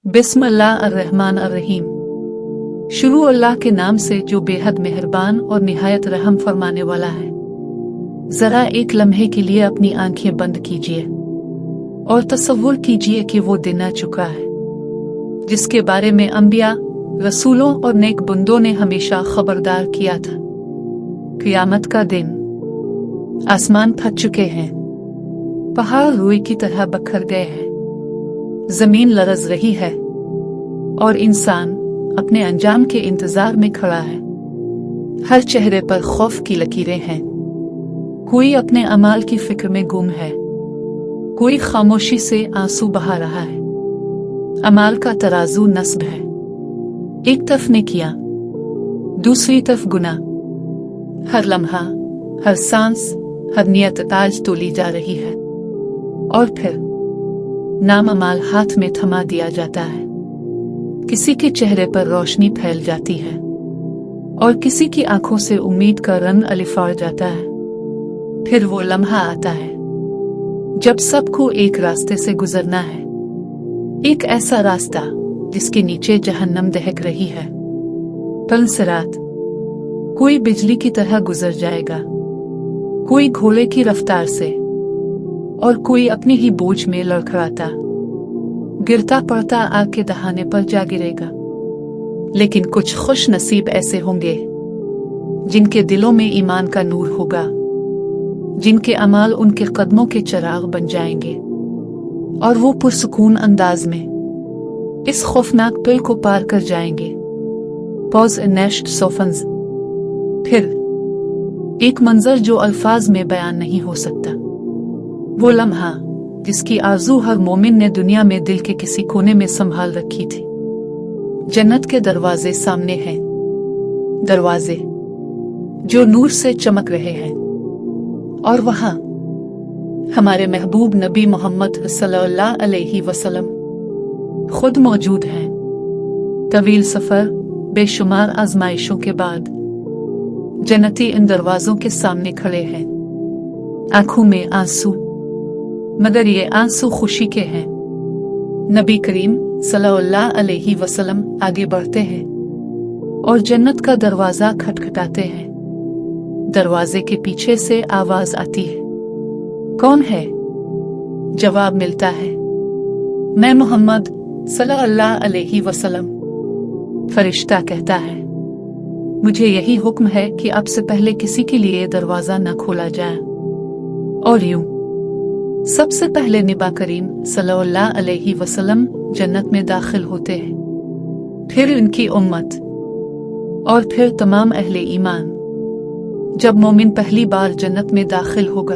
बिस्मिल्लाह अर्रहमान अर्रहीम। शुरू अल्लाह के नाम से जो बेहद मेहरबान और निहायत रहम फरमाने वाला है। जरा एक लम्हे के लिए अपनी आंखें बंद कीजिए और तसव्वुर कीजिए कि वो दिन आ चुका है जिसके बारे में अंबिया, रसूलों और नेक बंदों ने हमेशा खबरदार किया था। क़यामत का दिन। आसमान फट चुके हैं, पहाड़ रुई की तरह बखर गए हैं, जमीन लरज रही है और इंसान अपने अंजाम के इंतजार में खड़ा है। हर चेहरे पर खौफ की लकीरें हैं। कोई अपने अमाल की फिक्र में गुम है, कोई खामोशी से आंसू बहा रहा है। अमाल का तराजू नस्ब है, एक तरफ नेकियां, दूसरी तरफ गुनाह। हर लम्हा, हर सांस, हर नियत ताज तोली जा रही है और फिर नाम अमाल हाथ में थमा दिया जाता है। किसी के चेहरे पर रोशनी फैल जाती है और किसी की आंखों से उम्मीद का रंग अलिफाड़ जाता है। फिर वो लम्हा आता है जब सबको एक रास्ते से गुजरना है, एक ऐसा रास्ता जिसके नीचे जहन्नम दहक रही है। तल सिरात। कोई बिजली की तरह गुजर जाएगा, कोई घोड़े की रफ्तार से और कोई अपने ही बोझ में लड़खड़ाता गिरता पड़ता आग के दहाने पर जा गिरेगा। लेकिन कुछ खुश नसीब ऐसे होंगे जिनके दिलों में ईमान का नूर होगा, जिनके अमाल उनके कदमों के चिराग बन जाएंगे और वो पुरसुकून अंदाज में इस खौफनाक पुल को पार कर जाएंगे। Pause next सोफन्स। फिर एक मंजर जो अल्फाज में बयान नहीं हो सकता। वो लम्हा जिसकी आरज़ू हर मोमिन ने दुनिया में दिल के किसी कोने में संभाल रखी थी। जन्नत के दरवाजे सामने हैं, दरवाजे जो नूर से चमक रहे हैं और वहां हमारे महबूब नबी मोहम्मद सल्लल्लाहु अलैहि वसल्लम खुद मौजूद हैं। तवील सफर, बेशुमार आजमाइशों के बाद जन्नती इन दरवाजों के सामने खड़े हैं। आंखों में आंसू, मगर ये आंसू खुशी के हैं। नबी करीम सल्लल्लाहु अलैहि वसल्लम आगे बढ़ते हैं और जन्नत का दरवाजा खटखटाते हैं। दरवाजे के पीछे से आवाज आती है, कौन है? जवाब मिलता है, मैं मोहम्मद सल्लल्लाहु अलैहि वसल्लम। फरिश्ता कहता है, मुझे यही हुक्म है कि अब से पहले किसी के लिए दरवाजा न खोला जाए। और यूं सबसे पहले नबी करीम सल्लल्लाहु अलैहि वसल्लम जन्नत में दाखिल होते हैं, फिर इनकी उम्मत और फिर तमाम अहले ईमान। जब मोमिन पहली बार जन्नत में दाखिल होगा,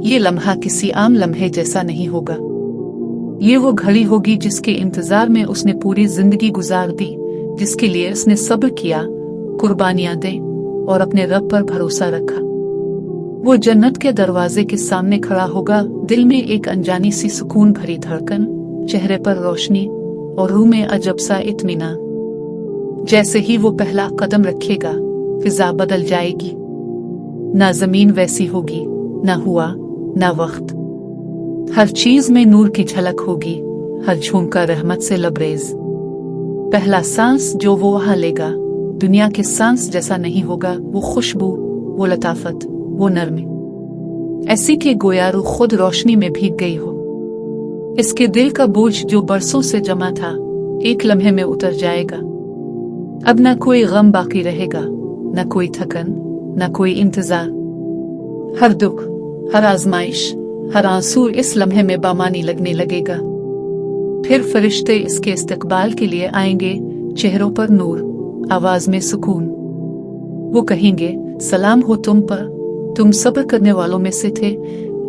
ये लम्हा किसी आम लम्हे जैसा नहीं होगा। ये वो घड़ी होगी जिसके इंतजार में उसने पूरी जिंदगी गुजार दी, जिसके लिए उसने सब्र किया, कुर्बानियां दी और अपने रब पर भरोसा रखा। वो जन्नत के दरवाजे के सामने खड़ा होगा, दिल में एक अनजानी सी सुकून भरी धड़कन, चेहरे पर रोशनी और रूह में अजब सा इत्मीनान। जैसे ही वो पहला कदम रखेगा, फिजा बदल जाएगी। ना जमीन वैसी होगी, ना हुआ, ना वक्त। हर चीज में नूर की झलक होगी, हर झुमका रहमत से लबरेज। पहला सांस जो वो वहां लेगा, दुनिया के सांस जैसा नहीं होगा। वो खुशबू, वो लताफत, वो नरमी, ऐसी कि गोया रूह खुद रोशनी में भीग गई हो। इसके दिल का बोझ जो बरसों से जमा था, एक लम्हे में उतर जाएगा। अब न कोई गम बाकी रहेगा, न कोई थकन, न कोई इंतजार। हर दुख, हर आजमाइश, हर आंसू इस लम्हे में बामानी लगने लगेगा। फिर फरिश्ते इसके इस्तकबाल के लिए आएंगे, चेहरों पर नूर, आवाज में सुकून। वो कहेंगे, सलाम हो तुम पर, तुम सब्र करने वालों में से थे।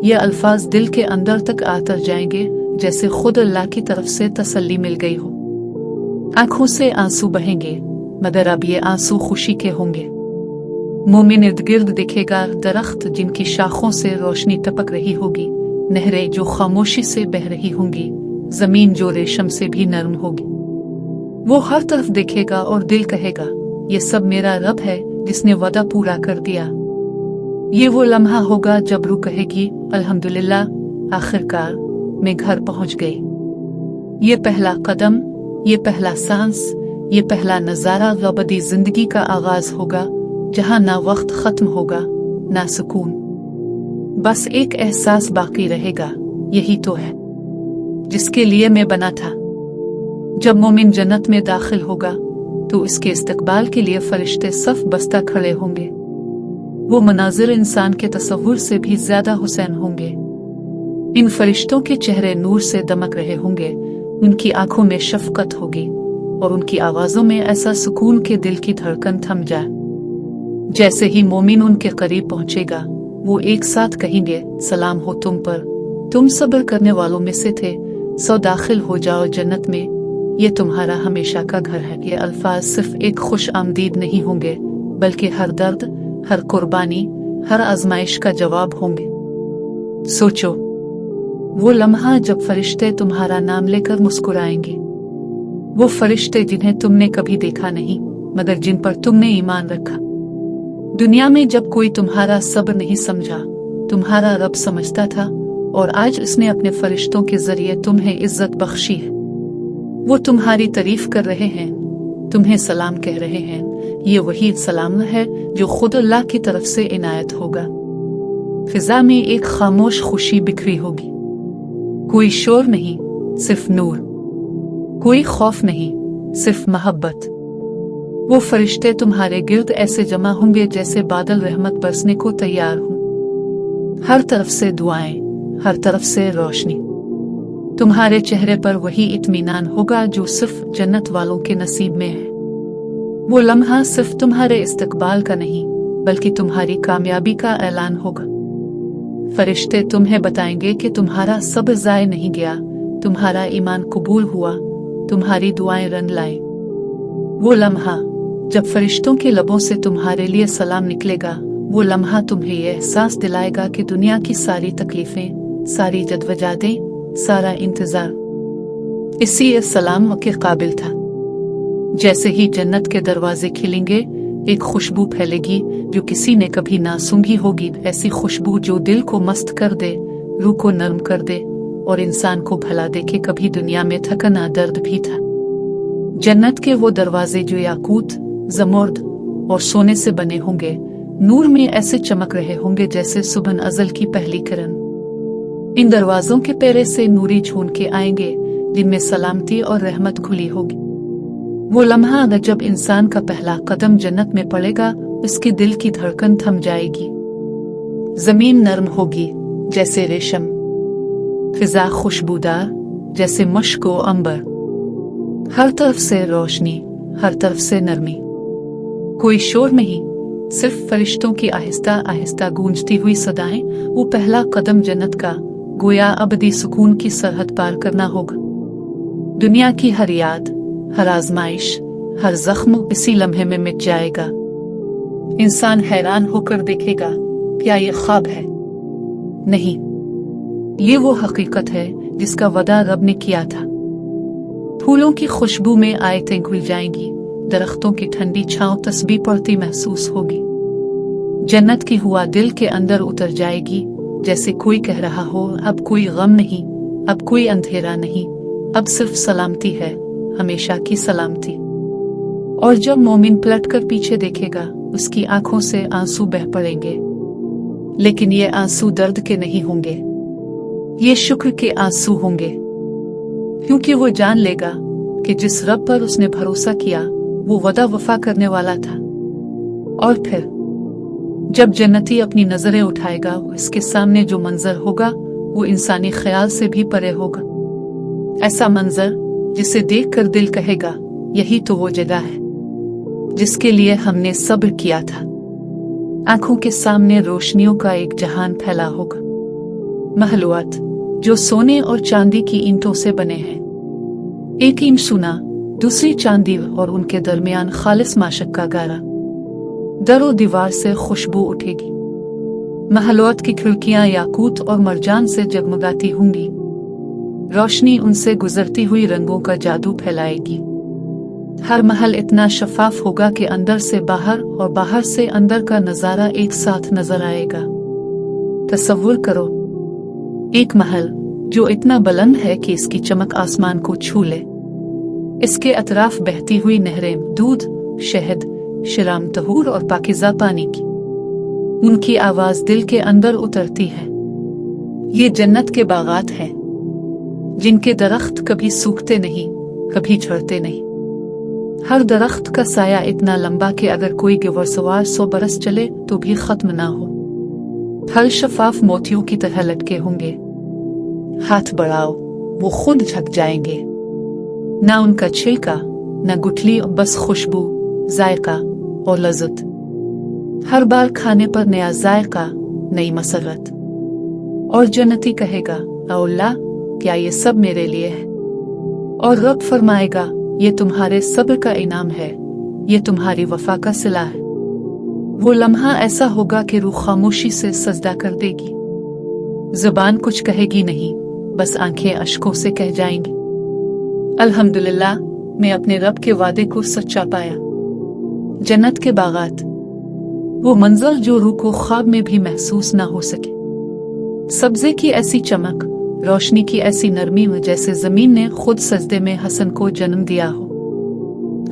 ये अल्फाज दिल के अंदर तक आतर जाएंगे, जैसे खुद अल्लाह की तरफ से तसल्ली मिल गई हो। आंखों से आंसू बहेंगे, मगर अब ये आंसू खुशी के होंगे। मोमिन इर्द गिर्द दिखेगा दरख्त जिनकी शाखों से रोशनी टपक रही होगी, नहरें जो खामोशी से बह रही होंगी, जमीन जो रेशम से भी नरम होगी। वो हर तरफ देखेगा और दिल कहेगा, ये सब मेरा रब है जिसने वादा पूरा कर दिया। ये वो लम्हा होगा जब रूह कहेगी, अल्हम्दुलिल्लाह, आखिरकार मैं घर पहुंच गई। ये पहला कदम, ये पहला सांस, ये पहला नजारा अबदी जिंदगी का आगाज होगा, जहां ना वक्त खत्म होगा ना सुकून, बस एक एहसास बाकी रहेगा, यही तो है जिसके लिए मैं बना था। जब मोमिन जन्नत में दाखिल होगा तो इसके इस्तकबाल के लिए फरिश्ते सफ बस्ता खड़े होंगे। वो मनाजिर इंसान के तसव्वुर से भी ज्यादा हुसैन होंगे। इन फरिश्तों के चेहरे नूर से दमक रहे होंगे, उनकी आंखों में शफकत होगी और उनकी आवाजों में ऐसा सुकून के दिल की धड़कन थम जाए। जैसे ही मोमिन उनके करीब पहुंचेगा, वो एक साथ कहेंगे, सलाम हो तुम पर, तुम सब्र करने वालों में से थे, सो दाखिल हो जाओ जन्नत में, ये तुम्हारा हमेशा का घर है। ये अल्फाज सिर्फ एक खुश आमदीद नहीं होंगे, बल्कि हर दर्द, हर कुर्बानी, हर आजमाइश का जवाब होंगे। सोचो, वो लम्हा जब फरिश्ते तुम्हारा नाम लेकर मुस्कुराएंगे, वो फरिश्ते जिन्हें तुमने कभी देखा नहीं मगर जिन पर तुमने ईमान रखा। दुनिया में जब कोई तुम्हारा सब्र नहीं समझा, तुम्हारा रब समझता था, और आज उसने अपने फरिश्तों के जरिए तुम्हें इज्जत बख्शी है। वो तुम्हारी तारीफ कर रहे हैं, तुम्हें सलाम कह रहे हैं। ये वही सलाम है जो खुद अल्लाह की तरफ से इनायत होगा। फिजा में एक खामोश खुशी बिखरी होगी, कोई शोर नहीं, सिर्फ नूर, कोई खौफ नहीं, सिर्फ मोहब्बत। वो फरिश्ते तुम्हारे गिर्द ऐसे जमा होंगे जैसे बादल रहमत बरसने को तैयार हों। हर तरफ से दुआएं, हर तरफ से रोशनी। तुम्हारे चेहरे पर वही इत्मीनान होगा जो सिर्फ जन्नत वालों के नसीब में है। वो लम्हा सिर्फ तुम्हारे इस्तकबाल का नहीं, बल्कि तुम्हारी कामयाबी का ऐलान होगा। फरिश्ते तुम्हें बताएंगे कि तुम्हारा सब्र ज़ाय नहीं गया, तुम्हारा ईमान कबूल हुआ, तुम्हारी दुआएं रंग लाई। वो लम्हा जब फरिश्तों के लबों से तुम्हारे लिए सलाम निकलेगा, वो लम्हा तुम्हें यह एहसास दिलाएगा कि दुनिया की सारी तकलीफें, सारी जद्वजाहदें, सारा इंतजार इसी सलाम के काबिल था। जैसे ही जन्नत के दरवाजे खिलेंगे, एक खुशबू फैलेगी जो किसी ने कभी ना सूंघी होगी, ऐसी खुशबू जो दिल को मस्त कर दे, रूह को नर्म कर दे और इंसान को भला दे कि कभी दुनिया में थकना दर्द भी था। जन्नत के वो दरवाजे जो याकूत, जमर्द और सोने से बने होंगे, नूर में ऐसे चमक रहे होंगे जैसे सुबह अजल की पहली किरण। इन दरवाजों के पेरे से नूरी झून के आएंगे जिनमें सलामती और रहमत खुली होगी। वो लम्हा जब इंसान का पहला कदम जन्नत में पड़ेगा, उसके दिल की धड़कन थम जाएगी। जमीन नर्म होगी जैसे रेशम, फिजा खुशबूदार जैसे मुश्क व अंबर, हर तरफ से रोशनी, हर तरफ से नरमी। कोई शोर नहीं, सिर्फ फरिश्तों की आहिस्ता आहिस्ता गूंजती हुई सदाएं। वो पहला कदम जन्नत का, गोया अबदी सुकून की सरहद पार करना होगा। दुनिया की हर याद, हर आजमाइश, हर जख्म इसी लम्हे में मिट जाएगा। इंसान हैरान होकर देखेगा, क्या ये ख्वाब है? नहीं, ये वो हकीकत है जिसका वदा रब ने किया था। फूलों की खुशबू में आयतें घुल जाएंगी, दरख्तों की ठंडी छांव तस्बीह पढ़ती महसूस होगी। जन्नत की हुआ दिल के अंदर उतर जाएगी, जैसे कोई कह रहा हो, अब कोई गम नहीं, अब कोई अंधेरा नहीं, अब सिर्फ सलामती है, हमेशा की सलामती। और जब मोमिन पलटकर पीछे देखेगा, उसकी आंखों से आंसू बह पड़ेंगे, लेकिन ये आंसू दर्द के नहीं होंगे, ये शुक्र के आंसू होंगे, क्योंकि वो जान लेगा कि जिस रब पर उसने भरोसा किया वो वदा वफा करने वाला था। और फिर जब जन्नती अपनी नजरें उठाएगा, इसके सामने जो मंजर होगा वो इंसानी ख्याल से भी परे होगा। ऐसा मंजर जिसे देखकर दिल कहेगा, यही तो वो जगह है जिसके लिए हमने सब्र किया था। आंखों के सामने रोशनियों का एक जहान फैला होगा, महलुआत जो सोने और चांदी की ईंटों से बने हैं। एक ईंट सोना, दूसरी चांदी, और उनके दरमियान खालिस माशक का गारा। दरो दीवार से खुशबू उठेगी। महलुआत की खिड़कियां याकूत और मरजान से जगमगाती होंगी। रोशनी उनसे गुजरती हुई रंगों का जादू फैलाएगी। हर महल इतना शफाफ होगा कि अंदर से बाहर और बाहर से अंदर का नजारा एक साथ नजर आएगा। तसव्वुर करो, एक महल जो इतना बुलंद है कि इसकी चमक आसमान को छू ले। इसके अतराफ बहती हुई नहरें दूध, शहद, शराम तहूर और पाकिज़ा पानी की। उनकी आवाज दिल के अंदर उतरती है। ये जन्नत के बागात हैं, जिनके दरख्त कभी सूखते नहीं, कभी झड़ते नहीं। हर दरख्त का साया इतना लंबा कि अगर कोई घुड़सवार 100 बरस चले तो भी खत्म ना हो। फल शफाफ मोतियों की तरह लटके होंगे। हाथ बढ़ाओ, वो खुद झक जाएंगे। ना उनका छिलका, ना गुठली, बस खुशबू, जायका और लज़्ज़त। हर बार खाने पर नया जायका, नई मसरत। और जन्नती कहेगा, अल्लाह, क्या ये सब मेरे लिए है? और रब फरमाएगा, ये तुम्हारे सब्र का इनाम है, ये तुम्हारी वफा का सिला है। वो लम्हा ऐसा होगा कि रूह खामोशी से सजदा कर देगी। जुबान कुछ कहेगी नहीं, बस आंखें अश्कों से कह जाएंगी, अल्हम्दुलिल्लाह, मैं अपने रब के वादे को सच्चा पाया। जन्नत के बागात, वो मंजर जो रूह को ख्वाब में भी महसूस ना हो सके। सब्जे की ऐसी चमक, रोशनी की ऐसी नरमी, जैसे जमीन ने खुद सजदे में हसन को जन्म दिया हो।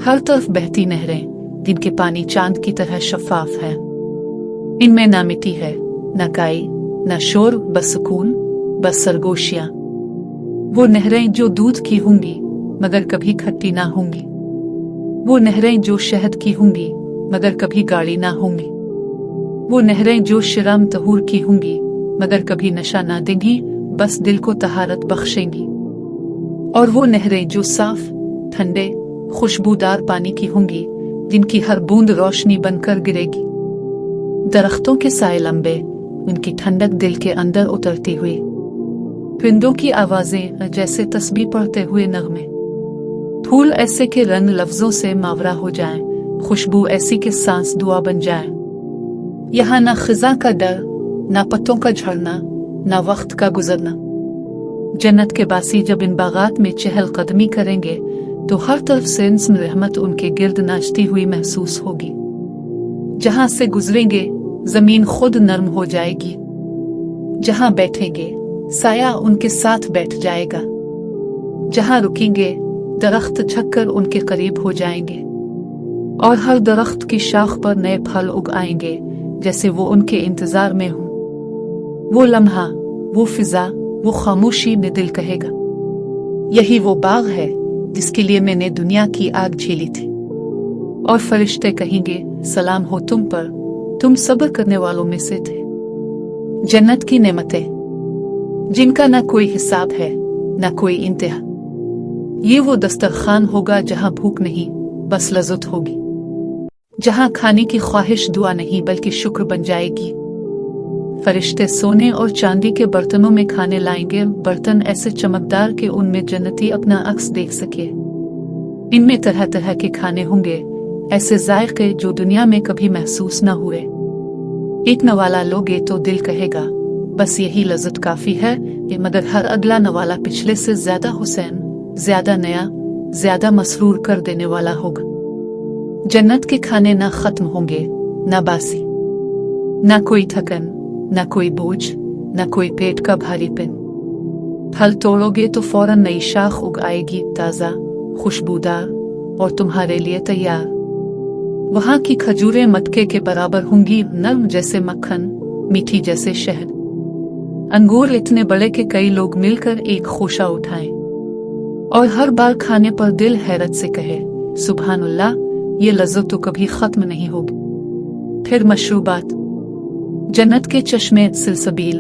हर तरफ बहती नहरें, जिनके पानी चांद की तरह शफाफ है। इनमें ना मिट्टी है, ना काई, ना शोर, बस सुकून, बस सरगोशियां। वो नहरें जो दूध की होंगी मगर कभी खट्टी ना होंगी। वो नहरें जो शहद की होंगी मगर कभी गाढ़ी ना होंगी। वो नहरें जो शराम तहूर की होंगी मगर कभी नशा ना देंगी, बस दिल को तहारत बख्शेंगी। और वो नहरें जो साफ, ठंडे, खुशबूदार पानी की होंगी, जिनकी हर बूंद रोशनी बनकर गिरेगी। दरख्तों के साए लंबे, उनकी ठंडक दिल के अंदर उतरती हुई। परिंदों की आवाजें जैसे तस्बीह पढ़ते हुए नगमे। फूल ऐसे के रंग लफ्जों से मावरा हो जाएं, खुशबू ऐसी के सांस दुआ बन जाए। यहाँ ना खिजा का डर, ना पत्तों का झड़ना, ना वक्त का गुजरना। जन्नत के बासी जब इन बागात में चहल कदमी करेंगे तो हर तरफ से इंसान रहमत उनके गिर्द नाचती हुई महसूस होगी। जहां से गुजरेंगे जमीन खुद नर्म हो जाएगी। जहां बैठेंगे साया उनके साथ बैठ जाएगा। जहां रुकेंगे दरख्त झककर उनके करीब हो जाएंगे। और हर दरख्त की शाख पर नए फल उग आएंगे, जैसे वो उनके इंतजार में हों। वो लम्हा, वो फिजा, वो खामोशी में दिल कहेगा, यही वो बाग है जिसके लिए मैंने दुनिया की आग झेली थी। और फरिश्ते कहेंगे, सलाम हो तुम पर, तुम सब्र करने वालों में से थे। जन्नत की नेमतें, जिनका ना कोई हिसाब है, ना कोई इंतहा। ये वो दस्तरखान होगा जहां भूख नहीं, बस लज़्ज़त होगी। जहां खाने की ख्वाहिश दुआ नहीं बल्कि शुक्र बन जाएगी। फरिश्ते सोने और चांदी के बर्तनों में खाने लाएंगे, बर्तन ऐसे चमकदार कि उनमें जन्नती अपना अक्स देख सके। इनमें तरह तरह के खाने होंगे, ऐसे जायके जो दुनिया में कभी महसूस न हुए। एक नवाला लोगे तो दिल कहेगा, बस यही लज़्ज़त काफी है, ये मगर हर अगला नवाला पिछले से ज्यादा हुसैन, ज्यादा नया, ज्यादा मसरूर कर देने वाला होगा। जन्नत के खाने ना खत्म होंगे, ना बासी, ना कोई थकन, ना कोई बोझ, ना कोई पेट का भारीपन। फल तोड़ोगे तो फौरन नई शाख उग आएगी, ताजा, खुशबूदार और तुम्हारे लिए तैयार। वहां की खजूरें मटके के बराबर होंगी, नर्म जैसे मक्खन, मीठी जैसे शहद। अंगूर इतने बड़े कि कई लोग मिलकर एक खोशा उठाएं। और हर बार खाने पर दिल हैरत से कहे, सुभानअल्लाह, ये लज़्ज़त तो कभी खत्म नहीं होगी। फिर मशरूबात, जन्नत के चश्मे सिलसबील,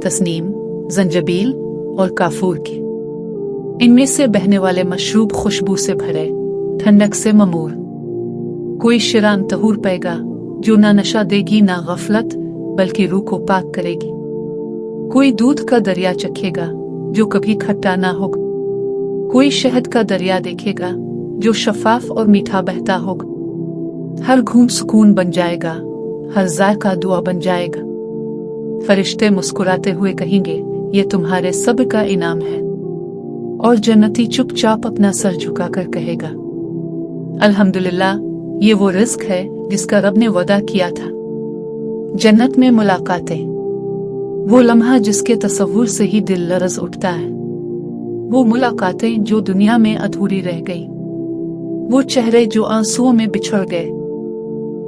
तस्नीम, जंजबील और काफूर के। इनमें से बहने वाले मशरूब खुशबू से भरे, ठंडक से ममूर। कोई शरान तहूर पेगा जो ना नशा देगी ना गफलत, बल्कि रूह को पाक करेगी। कोई दूध का दरिया चखेगा जो कभी खट्टा ना होगा। कोई शहद का दरिया देखेगा जो शफाफ और मीठा बहता होगा। हर घूंट सुकून बन जाएगा, हर जायका दुआ बन जाएगा। फरिश्ते मुस्कुराते हुए कहेंगे, ये तुम्हारे सब्र का इनाम है। और जन्नती चुपचाप अपना सर झुकाकर कहेगा, अल्हम्दुलिल्लाह, ये वो रिज़्क है जिसका रब ने वादा किया था। जन्नत में मुलाकातें, वो लम्हा जिसके तसव्वुर से ही दिल लरज उठता है। वो मुलाकातें जो दुनिया में अधूरी रह गई। वो चेहरे जो आंसुओं में बिछड़ गए।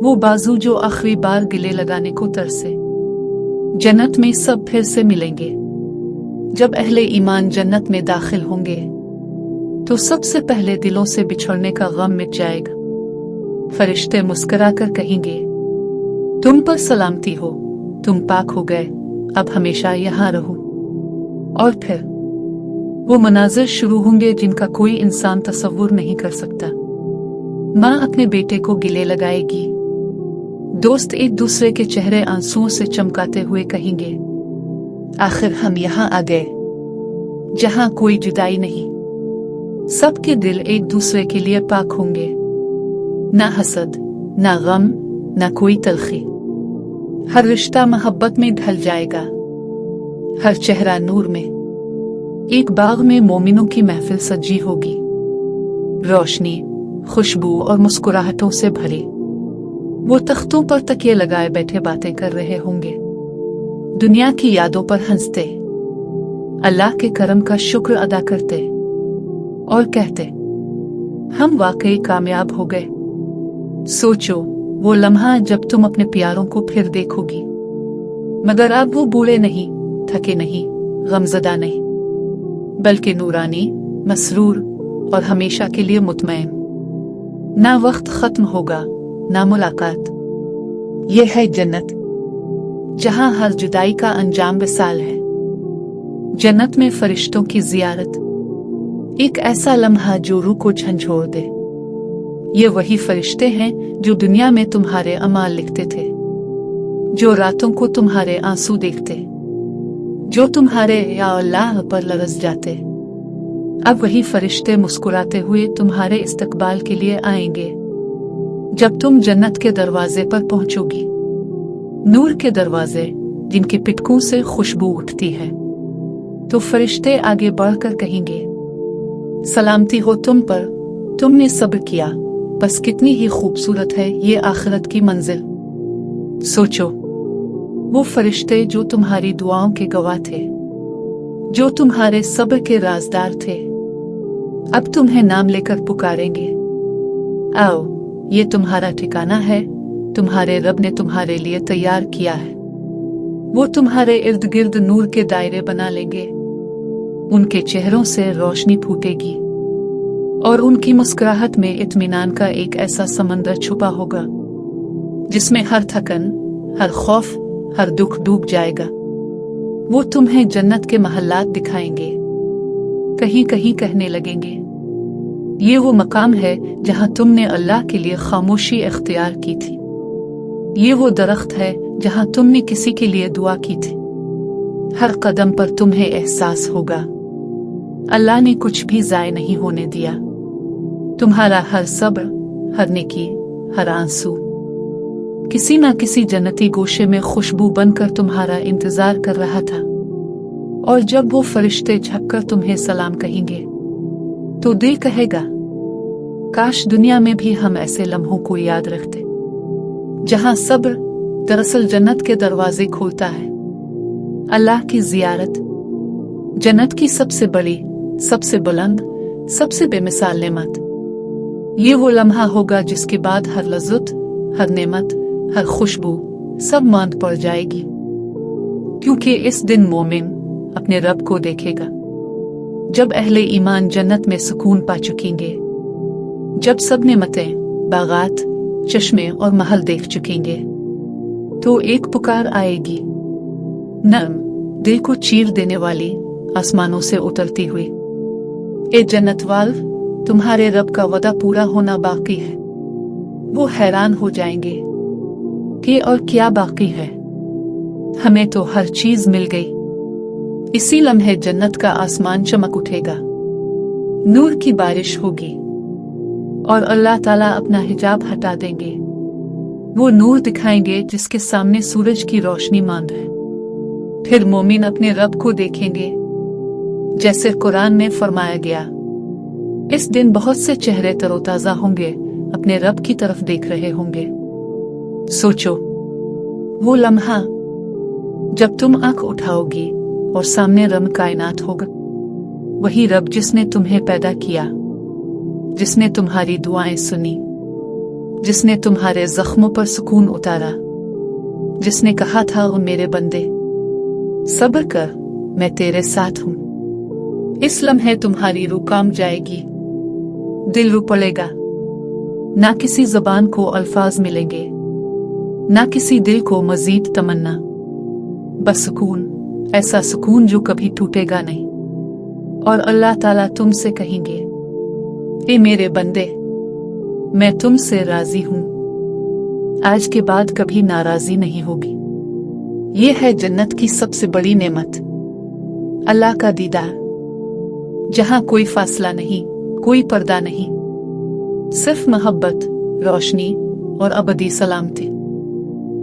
वो बाजू जो आखिरी बार गिले लगाने को तरसे। जन्नत में सब फिर से मिलेंगे। जब अहले ईमान जन्नत में दाखिल होंगे तो सबसे पहले दिलों से बिछड़ने का गम मिट जाएगा। फरिश्ते मुस्कुराकर कहेंगे, तुम पर सलामती हो, तुम पाक हो गए, अब हमेशा यहाँ रहो। और फिर वो मनाजिर शुरू होंगे जिनका कोई इंसान तसव्वुर नहीं कर सकता। माँ अपने बेटे को गिले लगाएगी। दोस्त एक दूसरे के चेहरे आंसुओं से चमकाते हुए कहेंगे, आखिर हम यहाँ आ गए जहाँ कोई जुदाई नहीं। सबके दिल एक दूसरे के लिए पाक होंगे। ना हसद, ना गम, ना कोई तलखी। हर रिश्ता मोहब्बत में ढल जाएगा, हर चेहरा नूर में। एक बाग में मोमिनों की महफिल सजी होगी, रोशनी, खुशबू और मुस्कुराहटों से भरी। वो तख्तों पर तकिए लगाए बैठे बातें कर रहे होंगे, दुनिया की यादों पर हंसते, अल्लाह के करम का शुक्र अदा करते और कहते, हम वाकई कामयाब हो गए। सोचो वो लम्हा जब तुम अपने प्यारों को फिर देखोगी, मगर अब वो बूढ़े नहीं, थके नहीं, गमज़दा नहीं, बल्कि नूरानी, मसरूर और हमेशा के लिए मुतमईन। ना वक्त खत्म होगा, ना मुलाकात। ये है जन्नत, जहां हर जुदाई का अंजाम विसाल है। जन्नत में फरिश्तों की जियारत, एक ऐसा लम्हा जो रूह को झंझोर दे। ये वही फरिश्ते हैं जो दुनिया में तुम्हारे अमाल लिखते थे, जो रातों को तुम्हारे आंसू देखते, जो तुम्हारे या अल्लाह पर लरज़ जाते। अब वही फरिश्ते मुस्कुराते हुए तुम्हारे इस्तकबाल के लिए आएंगे जब तुम जन्नत के दरवाजे पर पहुंचोगी। नूर के दरवाजे जिनके पिटकों से खुशबू उठती है। तो फरिश्ते आगे बढ़कर कहेंगे, सलामती हो तुम पर, तुमने सब्र किया, बस कितनी ही खूबसूरत है ये आखिरत की मंजिल। सोचो वो फरिश्ते जो तुम्हारी दुआओं के गवाह थे, जो तुम्हारे सब्र के राजदार थे, अब तुम्हें नाम लेकर पुकारेंगे, आओ ये तुम्हारा ठिकाना है, तुम्हारे रब ने तुम्हारे लिए तैयार किया है। वो तुम्हारे इर्द गिर्द नूर के दायरे बना लेंगे, उनके चेहरों से रोशनी फूटेगी और उनकी मुस्कुराहट में इत्मीनान का एक ऐसा समंदर छुपा होगा जिसमें हर थकन, हर खौफ, हर दुख डूब जाएगा। वो तुम्हें जन्नत के महल्लात दिखाएंगे, कहीं कहीं कहने लगेंगे, ये वो मकाम है जहां तुमने अल्लाह के लिए खामोशी इख्तियार की थी। ये वो दरख्त है जहां तुमने किसी के लिए दुआ की थी। हर कदम पर तुम्हें एहसास होगा अल्लाह ने कुछ भी ज़ाय नहीं होने दिया। तुम्हारा हर सब्र, हर नेकी, हर आंसू किसी न किसी जन्नती गोशे में खुशबू बनकर तुम्हारा इंतजार कर रहा था। और जब वो फरिश्ते झुककर तुम्हें सलाम कहेंगे तो दिल कहेगा, काश दुनिया में भी हम ऐसे लम्हों को याद रखते जहां सब्र दरअसल जन्नत के दरवाजे खोलता है। अल्लाह की जियारत जन्नत की सबसे बड़ी, सबसे बुलंद, सबसे बेमिसाल नेमत। ये वो लम्हा होगा जिसके बाद हर लज़्ज़त, हर नेमत, हर खुशबू सब मांद पड़ जाएगी, क्योंकि इस दिन मोमिन अपने रब को देखेगा। जब अहले ईमान जन्नत में सुकून पा चुकेंगे, जब सब नेमतें, बागात, चश्मे और महल देख चुकेंगे, तो एक पुकार आएगी, नर्म, दिल को चीर देने वाली, आसमानों से उतरती हुई, ए जन्नत वाल, तुम्हारे रब का वदा पूरा होना बाकी है। वो हैरान हो जाएंगे कि और क्या बाकी है, हमें तो हर चीज मिल गई। इसी लम्हे जन्नत का आसमान चमक उठेगा, नूर की बारिश होगी और अल्लाह ताला अपना हिजाब हटा देंगे। वो नूर दिखाएंगे जिसके सामने सूरज की रोशनी मांद है। फिर मोमिन अपने रब को देखेंगे जैसे कुरान में फरमाया गया। इस दिन बहुत से चेहरे तरोताजा होंगे, अपने रब की तरफ देख रहे होंगे। सोचो वो लम्हा जब तुम आंख उठाओगी और सामने रब कायनात होगा, वही रब जिसने तुम्हें पैदा किया, जिसने तुम्हारी दुआएं सुनी, जिसने तुम्हारे जख्मों पर सुकून उतारा, जिसने कहा था ओ मेरे बंदे सब्र कर, मैं तेरे साथ हूं। इस लम्हे तुम्हारी रूह काम जाएगी, दिल रो पड़ेगा, ना किसी जबान को अल्फाज मिलेंगे, ना किसी दिल को मजीद तमन्ना, बस सुकून, ऐसा सुकून जो कभी टूटेगा नहीं। और अल्लाह ताला तुमसे कहेंगे, ए मेरे बंदे, मैं तुमसे राजी हूं, आज के बाद कभी नाराजी नहीं होगी। ये है जन्नत की सबसे बड़ी नेमत, अल्लाह का दीदार, जहां कोई फासला नहीं, कोई पर्दा नहीं, सिर्फ मोहब्बत, रोशनी और अबदी सलामती।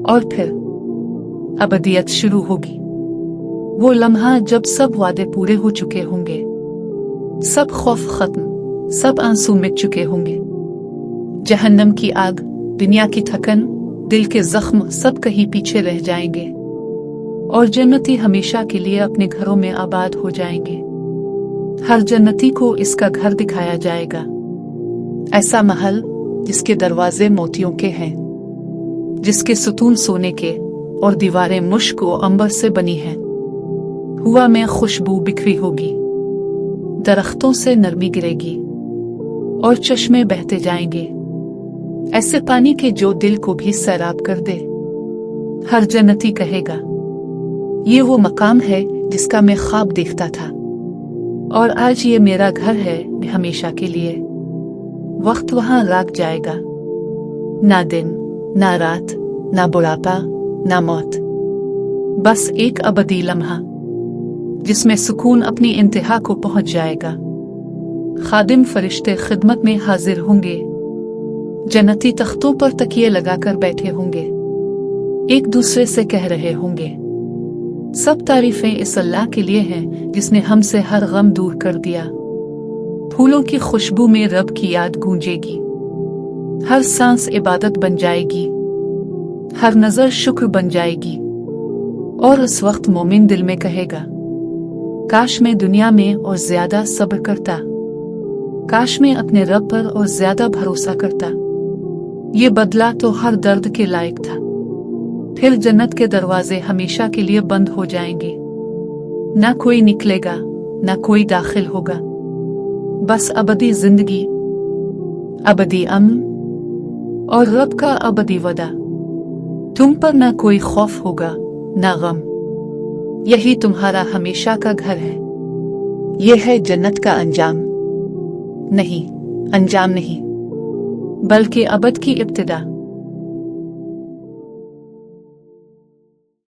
और फिर अबदियत शुरू होगी, वो लम्हा जब सब वादे पूरे हो चुके होंगे, सब खौफ खत्म, सब आंसू मिट चुके होंगे, जहन्नम की आग, दुनिया की थकन, दिल के जख्म सब कहीं पीछे रह जाएंगे और जन्नती हमेशा के लिए अपने घरों में आबाद हो जाएंगे। हर जन्नती को इसका घर दिखाया जाएगा, ऐसा महल जिसके दरवाजे मोतियों के हैं, जिसके सुतून सोने के और दीवारें मुश्क और अंबर से बनी हैं। हवा में खुशबू बिखरी होगी, दरख्तों से नरमी गिरेगी और चश्मे बहते जाएंगे, ऐसे पानी के जो दिल को भी सैराब कर दे। हर जन्नती कहेगा, ये वो मकाम है जिसका मैं ख्वाब देखता था और आज ये मेरा घर है हमेशा के लिए। वक्त वहां राग जाएगा, ना दिन, ना रात, ना बुढ़ापा, ना मौत, बस एक अबदी लम्हा जिसमें सुकून अपनी इंतहा को पहुंच जाएगा। खादिम फरिश्ते खिदमत में हाजिर होंगे, जन्नती तख्तों पर तकिए लगाकर बैठे होंगे, एक दूसरे से कह रहे होंगे, सब तारीफें इस अल्लाह के लिए हैं जिसने हमसे हर गम दूर कर दिया। फूलों की खुशबू में रब की याद गूंजेगी, हर सांस इबादत बन जाएगी, हर नजर शुक्र बन जाएगी। और उस वक्त मोमिन दिल में कहेगा, काश मैं दुनिया में और ज्यादा सब्र करता, काश मैं अपने रब पर और ज्यादा भरोसा करता। ये बदला तो हर दर्द के लायक था। फिर जन्नत के दरवाजे हमेशा के लिए बंद हो जाएंगे, ना कोई निकलेगा, ना कोई दाखिल होगा, बस अबदी जिंदगी, अबदी अमन और रब का अबदी वदा। तुम पर ना कोई खौफ होगा, ना गम। यही तुम्हारा हमेशा का घर है। यह है जन्नत का अंजाम, नहीं अंजाम नहीं, बल्कि अबद की इब्तिदा।